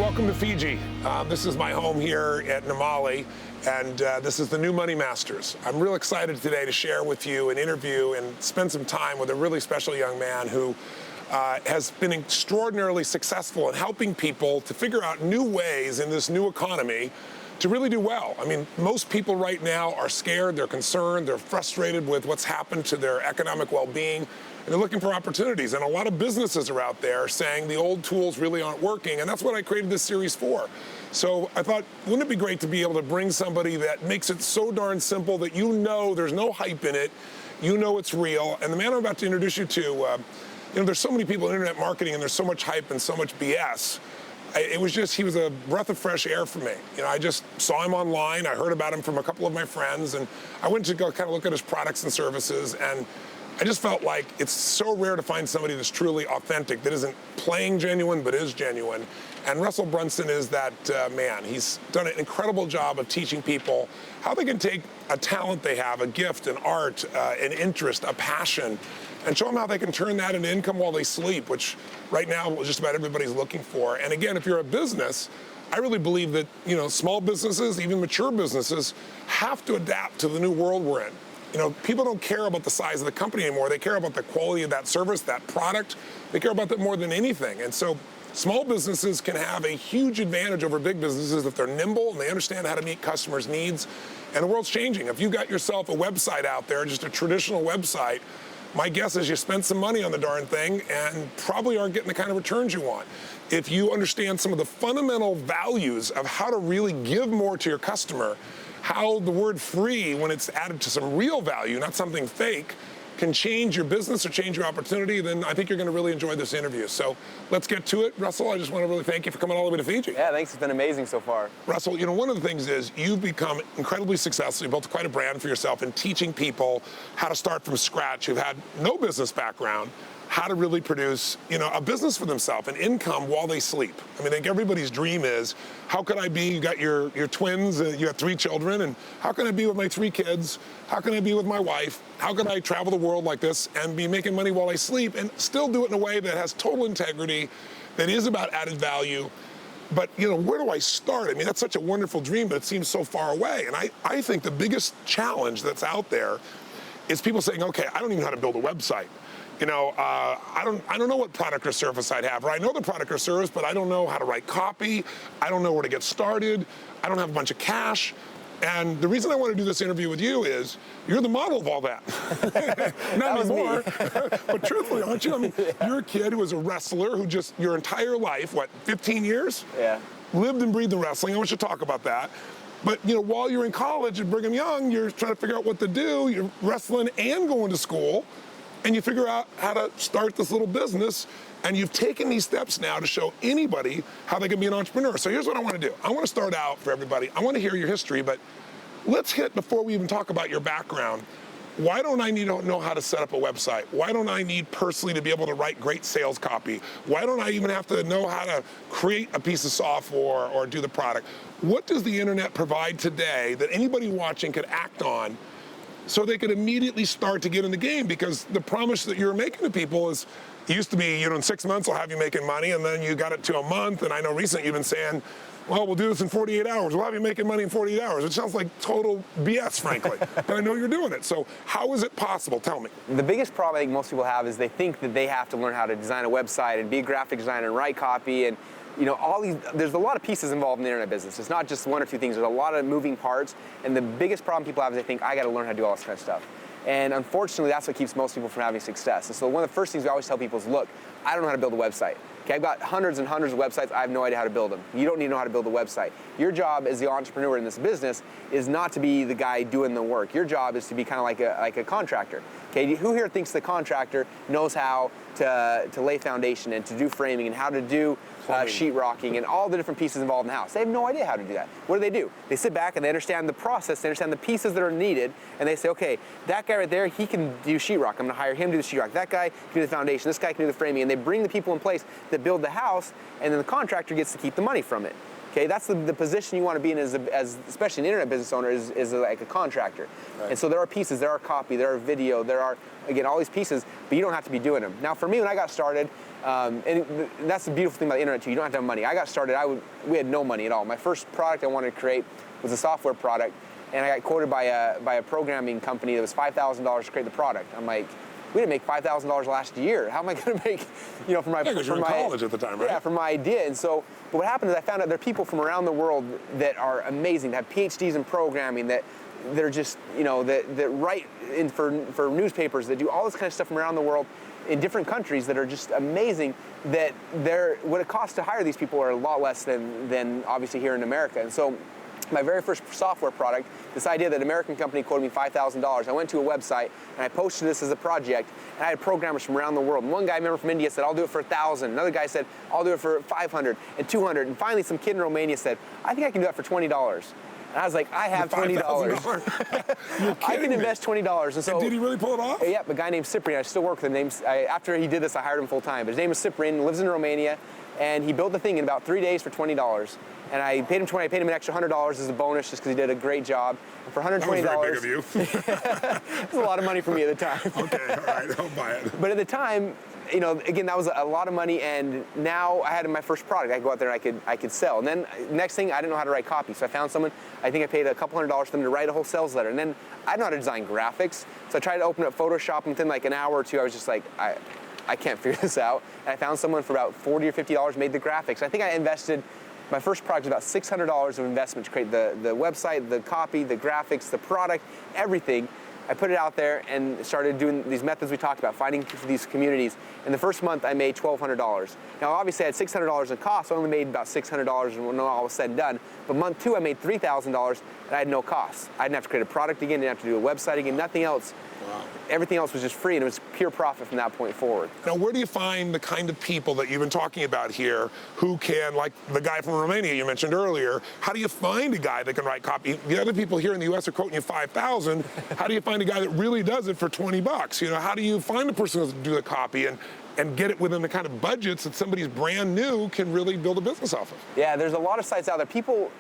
welcome to Fiji. This is my home here at Namale, and this is the new Money Masters. I'm real excited today to share with you an interview and spend some time with a really special young man who has been extraordinarily successful in helping people to figure out new ways in this new economy to really do well. I mean, most people right now are scared, they're concerned, they're frustrated with what's happened to their economic well-being, and they're looking for opportunities. And a lot of businesses are out there saying the old tools really aren't working, and that's what I created this series for. So I thought, wouldn't it be great to be able to bring somebody that makes it so darn simple that you know there's no hype in it, you know it's real. And the man I'm about to introduce you to, there's so many people in internet marketing and there's so much hype and so much BS. He was a breath of fresh air for me. I just saw him online. I heard about him from a couple of my friends, and I went to go kind of look at his products and services, and I just felt like it's so rare to find somebody that's truly authentic, that isn't playing genuine, but is genuine. And Russell Bruson is that man. He's done an incredible job of teaching people how they can take a talent they have, a gift, an art, an interest, a passion, and show them how they can turn that into income while they sleep, which right now just about everybody's looking for. And again, if you're a business, I really believe that small businesses, even mature businesses, have to adapt to the new world we're in. People don't care about the size of the company anymore. They care about the quality of that service, that product. They care about that more than anything. And so small businesses can have a huge advantage over big businesses if they're nimble and they understand how to meet customers' needs. And the world's changing. If you got yourself a website out there, just a traditional website, my guess is you spent some money on the darn thing and probably aren't getting the kind of returns you want. If you understand some of the fundamental values of how to really give more to your customer, how the word free, when it's added to some real value, not something fake, can change your business or change your opportunity, then I think you're going to really enjoy this interview. So let's get to it. Russell, I just want to really thank you for coming all the way to Fiji. Yeah, thanks. It's been amazing so far. Russell, one of the things is you've become incredibly successful. You've built quite a brand for yourself in teaching people how to start from scratch who've had no business background, how to really produce, a business for themselves, an income while they sleep. I think everybody's dream is, how could I be, you got your twins, you got 3 children, and how can I be with my 3 kids? How can I be with my wife? How can I travel the world like this and be making money while I sleep and still do it in a way that has total integrity, that is about added value? But, where do I start? That's such a wonderful dream, but it seems so far away. And I think the biggest challenge that's out there is people saying, okay, I don't even know how to build a website. I don't know what product or service I'd have, or I know the product or service, but I don't know how to write copy. I don't know where to get started. I don't have a bunch of cash. And the reason I want to do this interview with you is you're the model of all that. Not anymore. But truthfully, aren't you? You're a kid who was a wrestler who just your entire life, 15 years? Yeah. Lived and breathed in wrestling. I want you to talk about that. But, while you're in college at Brigham Young, you're trying to figure out what to do. You're wrestling and going to school. And you figure out how to start this little business, and you've taken these steps now to show anybody how they can be an entrepreneur. So here's what I want to do. I want to start out for everybody. I want to hear your history, but let's hit, before we even talk about your background, why don't I need to know how to set up a website? Why don't I need personally to be able to write great sales copy? Why don't I even have to know how to create a piece of software or do the product? What does the internet provide today that anybody watching could act on so they could immediately start to get in the game? Because the promise that you're making to people is, it used to be, in 6 months I'll have you making money, and then you got it to a month, and I know recently you've been saying, well, we'll do this in 48 hours. We'll have you making money in 48 hours. It sounds like total BS, frankly. But I know you're doing it. So how is it possible? Tell me. The biggest problem I think most people have is they think that they have to learn how to design a website and be a graphic designer and write copy, and there's a lot of pieces involved in the internet business. It's not just 1 or 2 things. There's a lot of moving parts, and the biggest problem people have is they think, I got to learn how to do all this kind of stuff. And unfortunately, that's what keeps most people from having success. And so one of the first things we always tell people is, look, I don't know how to build a website. Okay, I've got hundreds and hundreds of websites. I have no idea how to build them. You don't need to know how to build a website. Your job as the entrepreneur in this business is not to be the guy doing the work. Your job is to be kind of like a contractor. Okay, who here thinks the contractor knows how to lay foundation and to do framing and how to do sheetrocking and all the different pieces involved in the house? They have no idea how to do that. What do? They sit back and they understand the process, they understand the pieces that are needed, and they say, okay, that guy right there, he can do sheetrock. I'm gonna hire him to do the sheetrock. That guy can do the foundation. This guy can do the framing. And they bring the people in place that build the house, and then the contractor gets to keep the money from it. Okay, that's the position you want to be in as especially an internet business owner is like a contractor. Right. And so there are pieces, there are copy, there are video, there are, again, all these pieces, but you don't have to be doing them. Now for me, when I got started, That's the beautiful thing about the internet too. You don't have to have money. I got started, we had no money at all. My first product I wanted to create was a software product, and I got quoted by a programming company that was $5,000 to create the product. I'm like, we didn't make $5,000 last year. How am I going to make, for my because you're in college at the time, right? Yeah, for my idea. And so, but what happened is I found out there are people from around the world that are amazing, that have PhDs in programming, that they're just, that write for newspapers, that do all this kind of stuff from around the world in different countries that are just amazing, that what it costs to hire these people are a lot less than obviously here in America. And so my very first software product, this idea that an American company quoted me $5,000, I went to a website and I posted this as a project, and I had programmers from around the world. And one guy, I remember from India, said, I'll do it for $1,000. Another guy said, I'll do it for $500 and $200. And finally, some kid in Romania said, I think I can do that for $20. And I was like, I have $20. I can invest $20. And so, and did he really pull it off? Yeah, a guy named Cyprian. I still work with him. After he did this, I hired him full time. But his name is Cyprian, lives in Romania, and he built the thing in about 3 days for $20. And I paid him $20. I paid him an extra $100 as a bonus just because he did a great job. And for $120, that was very big of you. It was a lot of money for me at the time. Okay, all right, I'll buy it. But at the time, again, that was a lot of money, and now I had my first product. I could go out there and I could sell. And then next thing, I didn't know how to write copy, so I found someone. I think I paid a couple $100 for them to write a whole sales letter. And then I didn't know how to design graphics, so I tried to open up Photoshop, and within like an hour or two, I was just like, I can't figure this out. And I found someone for about $40 or $50 made the graphics. I think I invested. My first project was about $600 of investment to create the website, the copy, the graphics, the product, everything. I put it out there and started doing these methods we talked about, finding these communities. In the first month, I made $1,200. Now, obviously, I had $600 in costs. I only made about $600 when all was said and done. But month two, I made $3,000, and I had no costs. I didn't have to create a product again, didn't have to do a website again, nothing else. Wow. Everything else was just free, and it was pure profit from that point forward. Now, where do you find the kind of people that you've been talking about here who can, like the guy from Romania you mentioned earlier, how do you find a guy that can write copy? The other people here in the U.S. are quoting you $5,000. How do you find a guy that really does it for $20? How do you find a person who can do the copy and get it within the kind of budgets that somebody's brand new can really build a business off of? Yeah, there's a lot of sites out there. People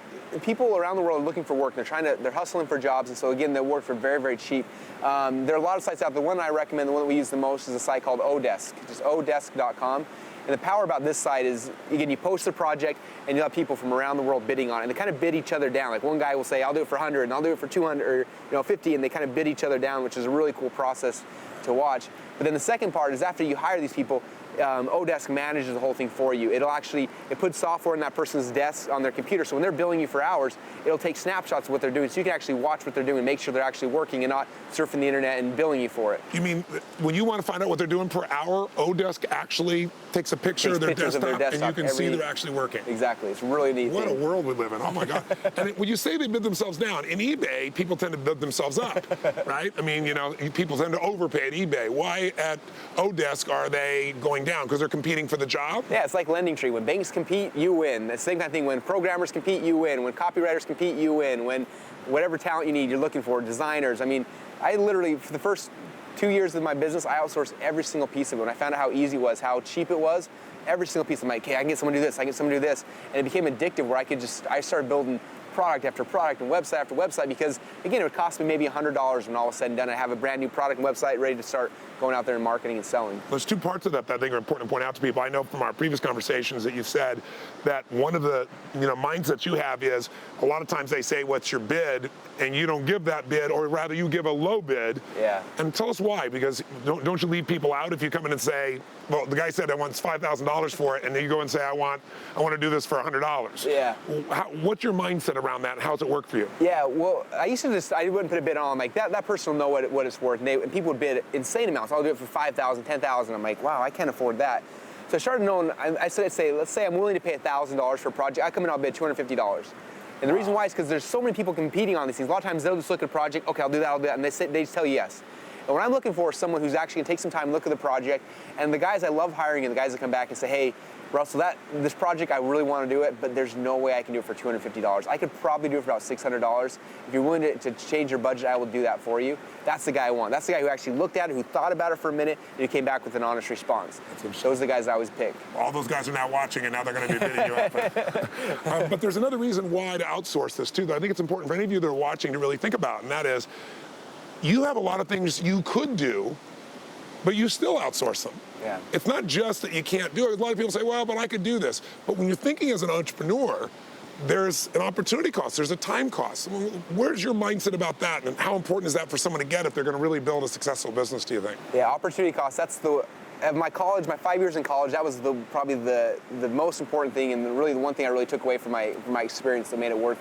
around the world are looking for work. They're hustling for jobs, and so again, they work for very, very cheap. There are a lot of sites out there. The one I recommend, the one that we use the most, is a site called Odesk, just odesk.com. And the power about this site is, again, you post the project, and you'll have people from around the world bidding on it. And they kind of bid each other down. Like one guy will say, I'll do it for 100, and I'll do it for 200, or 50, and they kind of bid each other down, which is a really cool process to watch. But then the second part is after you hire these people, Odesk manages the whole thing for you. It puts software in that person's desk on their computer, so when they're billing you for hours, it'll take snapshots of what they're doing, so you can actually watch what they're doing and make sure they're actually working and not surfing the internet and billing you for it. You mean when you want to find out what they're doing per hour, Odesk actually takes a picture of their desktop, and you can see they're actually working? Exactly. It's really neat. What a world we live in. Oh my God. And when you say they bid themselves down, in eBay, people tend to bid themselves up, right? I mean, people tend to overpay at eBay. Why at Odesk are they going down? Because they're competing for the job? Yeah, it's like LendingTree. When banks compete, you win. The same kind of thing. When programmers compete, you win. When copywriters compete, you win. When whatever talent you need, you're looking for, designers. I mean, I literally, for the first 2 years of my business, I outsourced every single piece of it. When I found out how easy it was, how cheap it was, every single piece, I'm like, hey, I can get someone to do this, I can get someone to do this. And it became addictive where I started building product after product and website after website because, again, it would cost me maybe $100 when all was said and done. I have a brand new product and website ready to start going out there and marketing and selling. There's two parts of that I think are important to point out to people. I know from our previous conversations that you've said that one of the mindsets you have is a lot of times they say, what's your bid? And you don't give that bid, or rather you give a low bid. Yeah. And tell us why, because don't you leave people out if you come in and say, well, the guy said I want $5,000 for it, and then you go and say, I want to do this for $100. Yeah. What's your mindset around that? How does it work for you? Yeah, well, I wouldn't put a bid on. I'm like, that person will know what it's worth. And people would bid insane amounts. I'll do it for $5,000, $10,000. I'm like, wow, I can't afford that. So I started knowing, let's say I'm willing to pay $1,000 for a project. I come in, I'll bid $250. And the reason why is because there's so many people competing on these things. A lot of times they'll just look at a project, okay, I'll do that, and they just tell you yes. And what I'm looking for is someone who's actually going to take some time and look at the project. And the guys I love hiring are the guys that come back and say, hey, Russell, this project, I really want to do it, but there's no way I can do it for $250. I could probably do it for about $600. If you're willing to change your budget, I will do that for you. That's the guy I want. That's the guy who actually looked at it, who thought about it for a minute, and who came back with an honest response. Those are the guys I always pick. All those guys are now watching, and now they're going to be bidding you up. But there's another reason why to outsource this, too, that I think it's important for any of you that are watching to really think about, and that is you have a lot of things you could do, but you still outsource them. Yeah. It's not just that you can't do it. A lot of people say, well, but I could do this. But when you're thinking as an entrepreneur, there's an opportunity cost, there's a time cost. Where's your mindset about that, and how important is that for someone to get if they're going to really build a successful business, do you think? Yeah, opportunity cost, that's at my college, my 5 years in college, that was probably the most important thing, and really the one thing I really took away from my experience that made it worth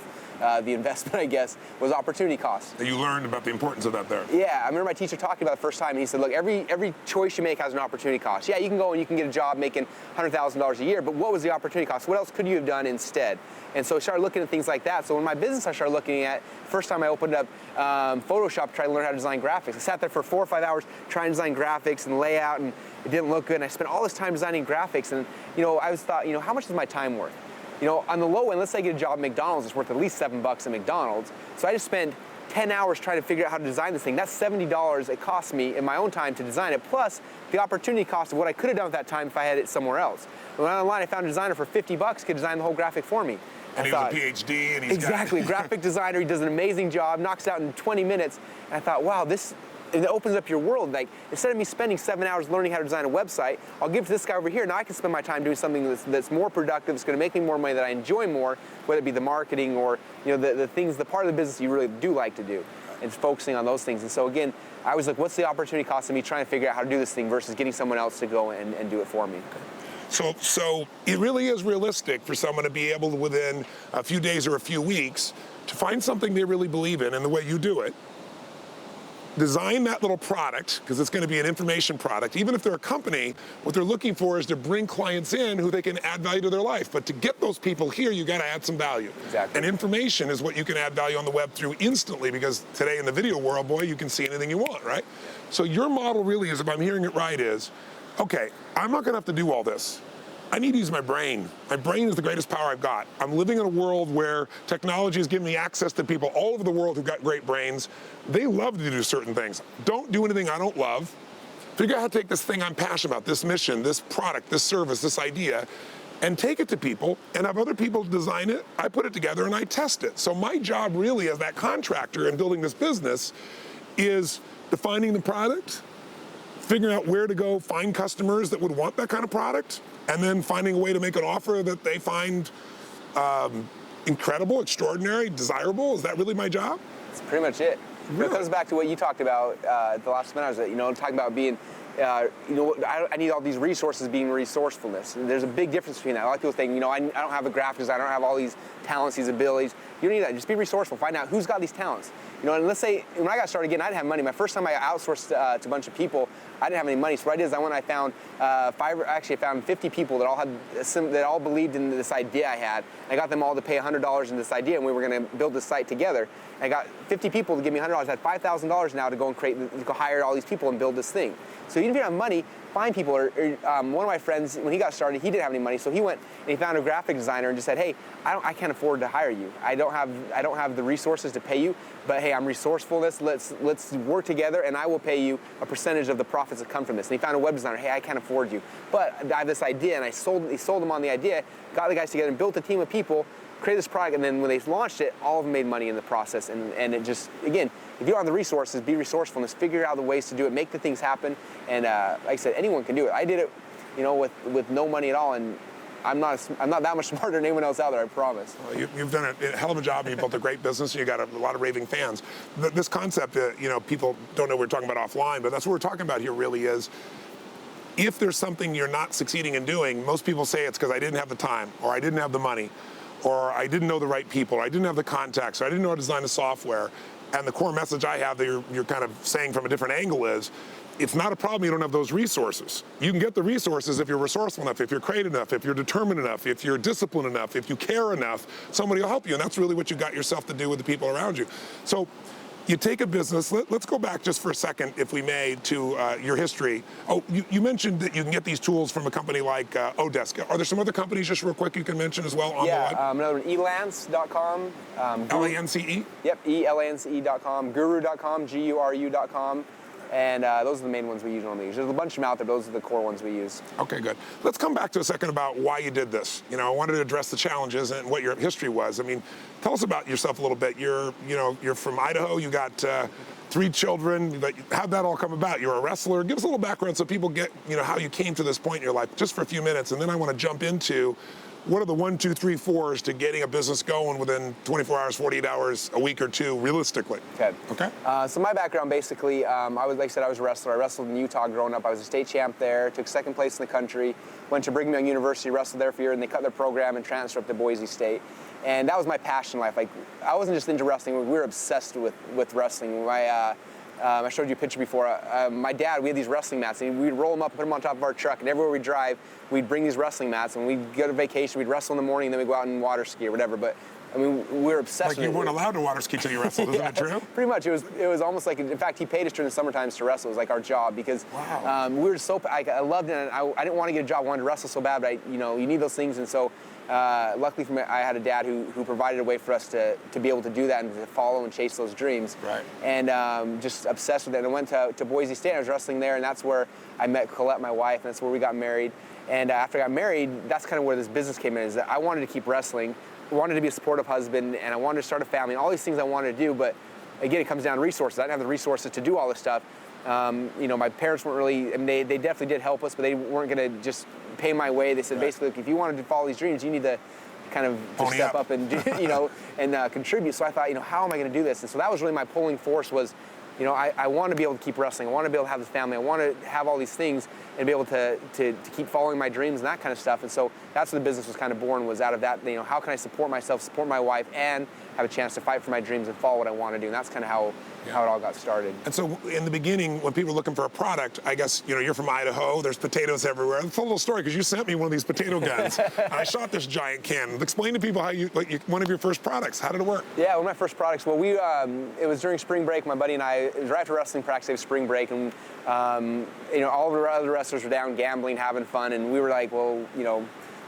the investment, I guess, was opportunity cost. You learned about the importance of that there. Yeah, I remember my teacher talking about it the first time, and he said, look, every choice you make has an opportunity cost. Yeah, you can go and you can get a job making $100,000 a year, but what was the opportunity cost? What else could you have done instead? And so I started looking at things like that. So in my business, I started looking at, first time I opened up Photoshop to try to learn how to design graphics. I sat there for 4 or 5 hours trying to design graphics and layout, and it didn't look good. And I spent all this time designing graphics, and I was thought, how much is my time worth? On the low end, let's say I get a job at McDonald's, it's worth at least $7 at McDonald's. So I just spent 10 hours trying to figure out how to design this thing. That's $70 it cost me in my own time to design it, plus the opportunity cost of what I could have done with that time if I had it somewhere else. When I went online, I found a designer for $50 could design the whole graphic for me. And he was a PhD, and he's exactly, graphic designer, he does an amazing job, knocks it out in 20 minutes. And I thought, wow, it opens up your world. Like, instead of me spending 7 hours learning how to design a website, I'll give it to this guy over here. Now I can spend my time doing something that's more productive, that's going to make me more money, that I enjoy more, whether it be the marketing or the things, the part of the business you really do like to do, and focusing on those things. And so again, I was like, what's the opportunity cost of me trying to figure out how to do this thing versus getting someone else to go and do it for me? So it really is realistic for someone to be able to, within a few days or a few weeks, to find something they really believe in and the way you do it, design that little product, because it's going to be an information product. Even if they're a company, what they're looking for is to bring clients in who they can add value to their life. But to get those people here, you got to add some value. Exactly. And information is what you can add value on the web through instantly, because today in the video world, boy, you can see anything you want, right? So your model really is, if I'm hearing it right, is, okay, I'm not going to have to do all this. I need to use my brain. My brain is the greatest power I've got. I'm living in a world where technology is giving me access to people all over the world who've got great brains. They love to do certain things. Don't do anything I don't love. Figure out how to take this thing I'm passionate about, this mission, this product, this service, this idea, and take it to people and have other people design it. I put it together and I test it. So my job really as that contractor in building this business is defining the product, figuring out where to go find customers that would want that kind of product, and then finding a way to make an offer that they find incredible, extraordinary, desirable. Is that really my job? That's pretty much it. Really? It comes back to what you talked about the last minute. Talking about being, I need all these resources, being resourcefulness. And there's a big difference between that. A lot of people think, I don't have a graphic designer, I don't have all these talents, these abilities. You don't need that. Just be resourceful. Find out who's got these talents. And let's say when I got started again, I didn't have money. My first time I outsourced to a bunch of people, I didn't have any money. So what I did is I found I found 50 people that all believed in this idea I had. I got them all to pay $100 in this idea, and we were going to build this site together. I got 50 people to give me $100. I had $5,000 now to go hire all these people and build this thing. So even if you don't have money, find people. One of my friends, when he got started, he didn't have any money, so he went and he found a graphic designer and just said, "Hey, I can't afford to hire you. I don't have the resources to pay you, but hey, I'm resourcefulness. Let's work together, and I will pay you a percentage of the profits that come from this." And he found a web designer. "Hey, I can't afford you, but I have this idea," and he sold him on the idea. Got the guys together and built a team of people, created this product, and then when they launched it, all of them made money in the process. And it just, again, if you don't have the resources, be resourcefulness, figure out the ways to do it, make the things happen. And like I said, anyone can do it. I did it, with no money at all, and I'm not that much smarter than anyone else out there, I promise. Well, you've done a hell of a job, and you built a great business, and you got a lot of raving fans. This concept, people don't know what we're talking about offline, but that's what we're talking about here really is, if there's something you're not succeeding in doing, most people say it's because I didn't have the time, or I didn't have the money, or I didn't know the right people, or I didn't have the contacts, or I didn't know how to design the software. And the core message I have that you're kind of saying from a different angle is, it's not a problem you don't have those resources. You can get the resources if you're resourceful enough, if you're creative enough, if you're determined enough, if you're disciplined enough, if you care enough, somebody will help you. And that's really what you got yourself to do with the people around you. So you take a business, let's go back just for a second, if we may, to your history. Oh, you mentioned that you can get these tools from a company like Odesk. Are there some other companies, just real quick, you can mention as well on the web? Yeah, another one, elance.com. Lance? Yep, elance.com, guru.com, guru.com. And those are the main ones we normally use. There's a bunch of them out there, but those are the core ones we use. Okay, good. Let's come back to a second about why you did this. You know, I wanted to address the challenges and what your history was. I mean, tell us about yourself a little bit. You're from Idaho. You got 3 children. How'd that all come about? You're a wrestler. Give us a little background so people get, how you came to this point in your life, just for a few minutes, and then I want to jump into what are the 1, 2, 3, 4s to getting a business going within 24 hours, 48 hours, a week or two, realistically? Okay. So my background, basically, like I said, I was a wrestler. I wrestled in Utah growing up. I was a state champ there, took 2nd place in the country, went to Brigham Young University, wrestled there for a year, and they cut their program and transferred up to Boise State. And that was my passion in life. Like, I wasn't just into wrestling. We were obsessed with wrestling. I showed you a picture before. My dad, we had these wrestling mats, and we'd roll them up and put them on top of our truck, and everywhere we drive, we'd bring these wrestling mats, and we'd go to vacation, we'd wrestle in the morning, and then we'd go out and water ski or whatever. But I mean, we were obsessed with it. Like you weren't allowed to water ski till you wrestled, isn't it true? Pretty much. It was almost like, in fact, he paid us during the summer times to wrestle. It was like our job because we were so, I loved it, and I didn't want to get a job. I wanted to wrestle so bad, but you need those things, and so luckily for me, I had a dad who provided a way for us to be able to do that and to follow and chase those dreams. Right. And just obsessed with it. And I went to Boise State. I was wrestling there, and that's where I met Colette, my wife, and that's where we got married. And after I got married, that's kind of where this business came in, is that I wanted to keep wrestling. I wanted to be a supportive husband, and I wanted to start a family, and all these things I wanted to do, but again, it comes down to resources. I didn't have the resources to do all this stuff. My parents weren't really, I mean, they definitely did help us, but they weren't going to just pay my way. They said, basically, if you wanted to follow these dreams, you need to kind of just step up and, and contribute. So I thought, how am I going to do this? And so that was really my pulling force was, I want to be able to keep wrestling. I want to be able to have the family. I want to have all these things and be able to keep following my dreams and that kind of stuff. And so that's where the business was kind of born, was out of that, how can I support myself, support my wife, and have a chance to fight for my dreams and follow what I want to do. And that's kind of how it all got started. And so in the beginning, when people are looking for a product, I guess, you're from Idaho, there's potatoes everywhere. It's a little story, because you sent me one of these potato guns, and I shot this giant can. Explain to people how one of your first products, how did it work? Yeah, one of my first products, well, it was during spring break. My buddy and I, it was right after wrestling practice, it was spring break, and all the other wrestlers were down gambling, having fun, and we were like, well,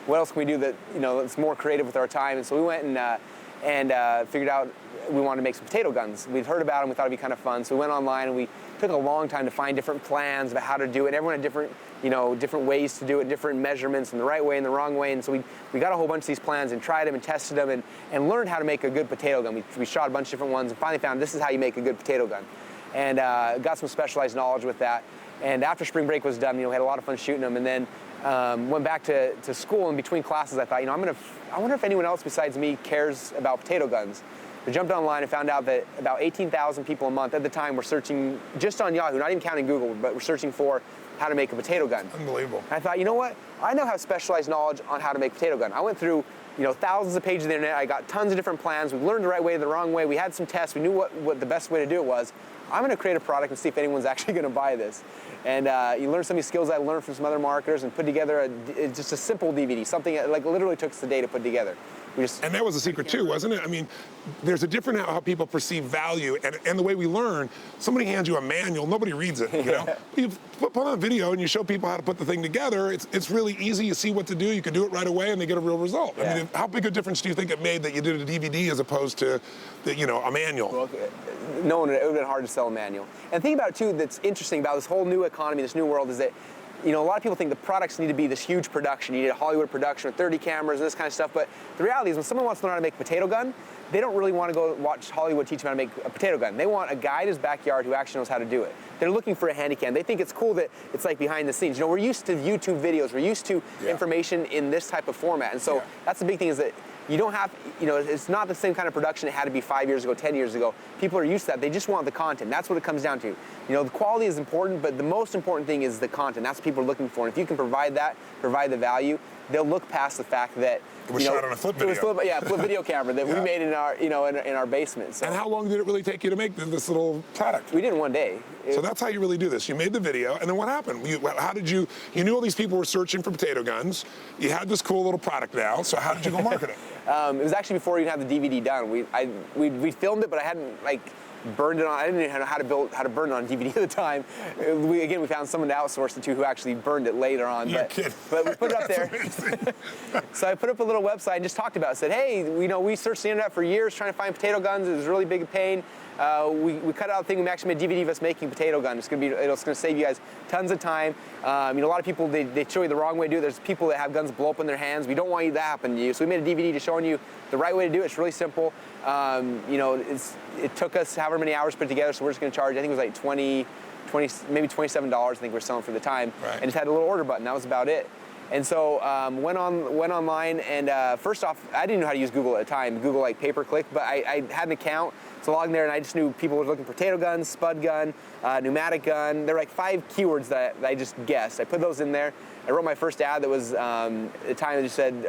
what else can we do that, that's more creative with our time? And so we went and figured out we wanted to make some potato guns. We'd heard about them, we thought it'd be kind of fun, so we went online and we took a long time to find different plans about how to do it. Everyone had different ways to do it, different measurements, and the right way and the wrong way. And so we got a whole bunch of these plans and tried them and tested them and learned how to make a good potato gun. We shot a bunch of different ones and finally found this is how you make a good potato gun. And got some specialized knowledge with that. And after spring break was done, we had a lot of fun shooting them. And then went back to school, and between classes I thought, I wonder if anyone else besides me cares about potato guns. I jumped online and found out that about 18,000 people a month at the time were searching just on Yahoo, not even counting Google, but were searching for how to make a potato gun. Unbelievable. And I thought, you know what? I now have specialized knowledge on how to make a potato gun. I went through thousands of pages of the internet. I got tons of different plans. We learned the right way, the wrong way. We had some tests. We knew what the best way to do it was. I'm going to create a product and see if anyone's actually going to buy this. And you learn some of these skills I learned from some other marketers and put together just a simple DVD, something that literally took us a day to put together. And that was a secret too, wasn't it? I mean, there's a different how people perceive value, and the way we learn. Somebody hands you a manual, nobody reads it. You put on a video and you show people how to put the thing together. It's really easy. You see what to do. You can do it right away, and they get a real result. Yeah. I mean, how big a difference do you think it made that you did a DVD as opposed to, a manual? Well, no, it would have been hard to sell a manual. And the thing about it too that's interesting about this whole new economy, this new world, is that a lot of people think the products need to be this huge production. You need a Hollywood production with 30 cameras and this kind of stuff. But the reality is, when someone wants to learn how to make a potato gun, they don't really want to go watch Hollywood teach them how to make a potato gun. They want a guy in his backyard who actually knows how to do it. They're looking for a handy cam. They think it's cool that it's like behind the scenes. We're used to YouTube videos. We're used to information in this type of format. And so that's the big thing, is that you don't have, it's not the same kind of production it had to be 5 years ago, 10 years ago. People are used to that. They just want the content. That's what it comes down to. The quality is important, but the most important thing is the content. That's what people are looking for. And if you can provide that, provide the value, they'll look past the fact that it was shot on a flip video. Flip video camera that we made in our, in our basement. So. And how long did it really take you to make this little product? We did it in one day. So that's how you really do this. You made the video, and then what happened? How did you knew all these people were searching for potato guns. You had this cool little product now, so how did you go market it? It was actually before we even had the DVD done. We filmed it, but I hadn't burned it on. I didn't even know how to burn it on DVD at the time. We found someone to outsource it to who actually burned it later on. You're kidding. But we put it up there. So I put up a little website and just talked about it. Said, hey, we searched the internet for years trying to find potato guns. It was really big a pain. We cut out the thing. We actually made a DVD of us making potato gun. It's gonna save you guys tons of time. A lot of people they show you the wrong way to do it. There's people that have guns blow up in their hands. We don't want you that happen to you. So we made a DVD to showing you the right way to do it. It's really simple. It took us however many hours to put it together. So we're just gonna charge. I think it was like $20, maybe $27. I think we're selling for the time. Right. And just had a little order button. That was about it. And so went online, and first off, I didn't know how to use Google at the time, Google like pay-per-click, but I had an account, so logged in there, and I just knew people were looking for potato gun, spud gun, pneumatic gun. There were like 5 keywords that I just guessed. I put those in there. I wrote my first ad that was, at the time it just said,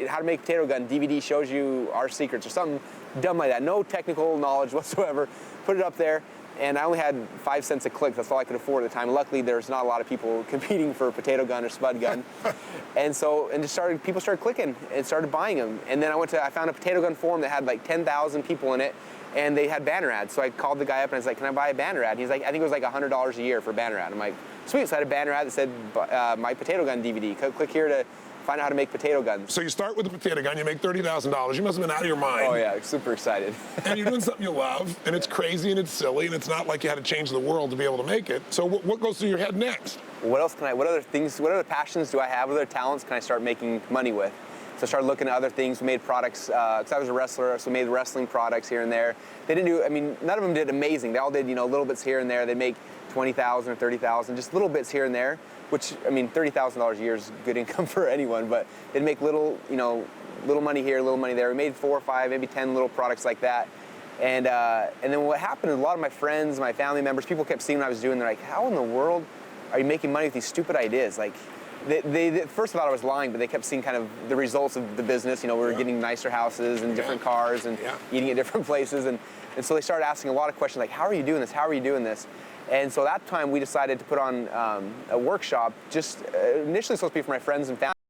how to make potato gun, DVD shows you our secrets, or something dumb like that. No technical knowledge whatsoever. Put it up there. And I only had 5 cents a click. That's all I could afford at the time. Luckily, there's not a lot of people competing for a potato gun or spud gun. People started clicking and started buying them. And then I found a potato gun forum that had like 10,000 people in it, and they had banner ads. So I called the guy up and I was like, can I buy a banner ad? And he's like, I think it was like $100 a year for a banner ad. I'm like, sweet. So I had a banner ad that said, my potato gun DVD. Click here to find out how to make potato guns. So you start with the potato gun, you make $30,000. You must have been out of your mind. Oh yeah, super excited. And you're doing something you love, and it's crazy and it's silly, and it's not like you had to change the world to be able to make it. So what goes through your head next? What other passions do I have? What other talents can I start making money with? So I started looking at other things. We made products, because I was a wrestler, so we made wrestling products here and there. They didn't do, none of them did amazing. They all did, little bits here and there. They'd make $20,000 or $30,000, just little bits here and there, which, $30,000 a year is good income for anyone, but they'd make little money here, little money there. We made 4 or 5, maybe 10 little products like that. And then what happened is a lot of my friends, my family members, people kept seeing what I was doing. They're like, how in the world are you making money with these stupid ideas? Like, they first thought I was lying, but they kept seeing kind of the results of the business. We were getting nicer houses and different cars and eating at different places. And so they started asking a lot of questions like, how are you doing this? How are you doing this? And so that time we decided to put on a workshop, just initially supposed to be for my friends and family.